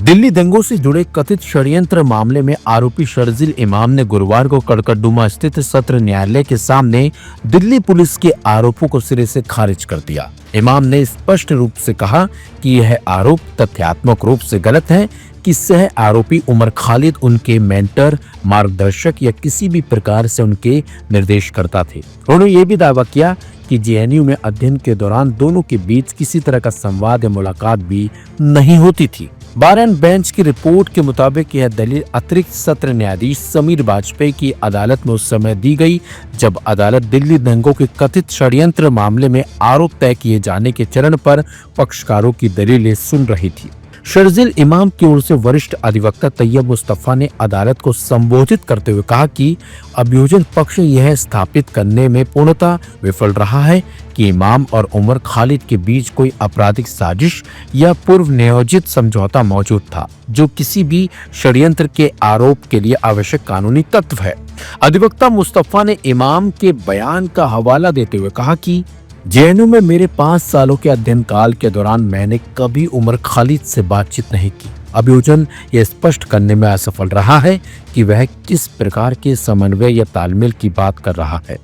दिल्ली दंगों से जुड़े कथित षड्यंत्र मामले में आरोपी शर्जिल इमाम ने गुरुवार को कड़कड़डुमा स्थित सत्र न्यायालय के सामने दिल्ली पुलिस के आरोपों को सिरे से खारिज कर दिया। इमाम ने स्पष्ट रूप से कहा कि यह आरोप तथ्यात्मक रूप से गलत है कि सह आरोपी उमर खालिद उनके मेंटर, मार्गदर्शक या किसी भी प्रकार से उनके निर्देशकर्ता थे। उन्होंने ये भी दावा किया कि जेएनयू में अध्ययन के दौरान दोनों के बीच किसी तरह का संवाद या मुलाकात भी नहीं होती थी। बार एंड बेंच की रिपोर्ट के मुताबिक यह दलील अतिरिक्त सत्र न्यायाधीश समीर वाजपेयी की अदालत में उस समय दी गई जब अदालत दिल्ली दंगों के कथित षड्यंत्र मामले में आरोप तय किए जाने के चरण पर पक्षकारों की दलीलें सुन रही थी। शर्जिल इमाम की ओर से वरिष्ठ अधिवक्ता तैयब मुस्तफा ने अदालत को संबोधित करते हुए कहा कि अभियोजन पक्ष यह स्थापित करने में पूर्णतः विफल रहा है कि इमाम और उमर खालिद के बीच कोई आपराधिक साजिश या पूर्व नियोजित समझौता मौजूद था, जो किसी भी षड्यंत्र के आरोप के लिए आवश्यक कानूनी तत्व है। अधिवक्ता मुस्तफा ने इमाम के बयान का हवाला देते हुए कहा कि जेएनयू में मेरे 5 सालों के अध्ययन काल के दौरान मैंने कभी उमर खालिद से बातचीत नहीं की। अभियोजन यह स्पष्ट करने में असफल रहा है कि वह किस प्रकार के समन्वय या तालमेल की बात कर रहा है।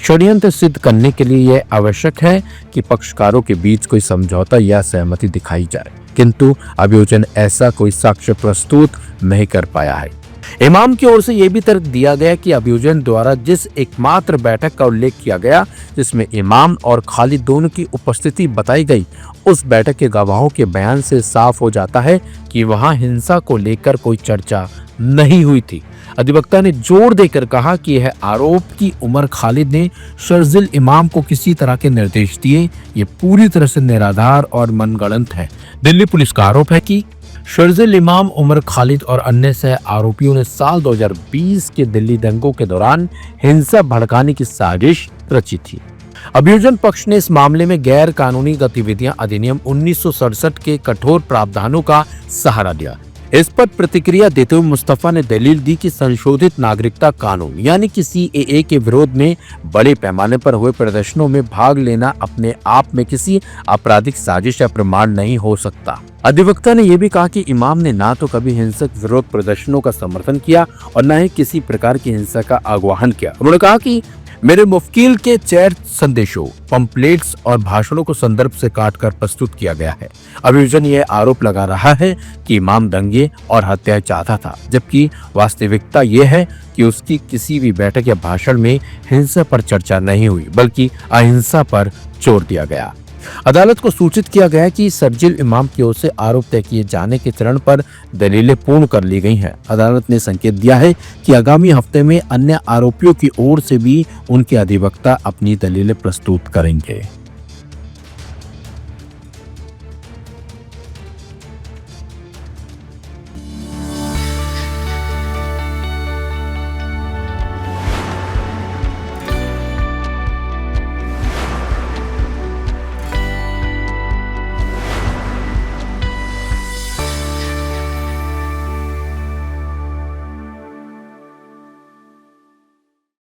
षड्यंत्र सिद्ध करने के लिए यह आवश्यक है कि पक्षकारों के बीच कोई समझौता या सहमति दिखाई जाए, किंतु अभियोजन ऐसा कोई साक्ष्य प्रस्तुत नहीं कर पाया है। इमाम की ओर से यह भी तर्क दिया गया कि अभियोजन द्वारा जिस एकमात्र बैठक का उल्लेख किया गया जिसमें इमाम और खालिद दोनों की उपस्थिति बताई गई, उस बैठक के गवाहों के बयान से साफ हो जाता है कि वहां हिंसा को लेकर कोई चर्चा नहीं हुई थी। अधिवक्ता ने जोर देकर कहा कि यह आरोप कि उमर खालिद ने शर्जिल इमाम को किसी तरह के निर्देश दिए, ये पूरी तरह से निराधार और मनगढ़ंत है। दिल्ली पुलिस का आरोप है कि शर्जिल इमाम, उमर खालिद और अन्य सह आरोपियों ने साल 2020 के दिल्ली दंगों के दौरान हिंसा भड़काने की साजिश रची थी। अभियोजन पक्ष ने इस मामले में गैर कानूनी गतिविधियां अधिनियम 1967 के कठोर प्रावधानों का सहारा लिया। इस पर प्रतिक्रिया देते हुए मुस्तफा ने दलील दी कि संशोधित नागरिकता कानून यानी कि सीएए के विरोध में बड़े पैमाने पर हुए प्रदर्शनों में भाग लेना अपने आप में किसी आपराधिक साजिश या प्रमाण नहीं हो सकता। अधिवक्ता ने यह भी कहा कि इमाम ने ना तो कभी हिंसक विरोध प्रदर्शनों का समर्थन किया और न ही किसी प्रकार की हिंसा का आह्वान किया। उन्होंने कहा कि मेरे मुवक्किल के चैट संदेशों, पंपलेट्स और भाषणों को संदर्भ से काटकर प्रस्तुत किया गया है। अभियोजन यह आरोप लगा रहा है कि इमाम दंगे और हत्याएं चाहता था, जबकि वास्तविकता यह है कि उसकी किसी भी बैठक या भाषण में हिंसा पर चर्चा नहीं हुई, बल्कि अहिंसा पर जोर दिया गया। अदालत को सूचित किया गया कि शर्जिल इमाम की ओर से आरोप तय किए जाने के चरण पर दलीलें पूर्ण कर ली गई हैं। अदालत ने संकेत दिया है कि आगामी हफ्ते में अन्य आरोपियों की ओर से भी उनके अधिवक्ता अपनी दलीलें प्रस्तुत करेंगे।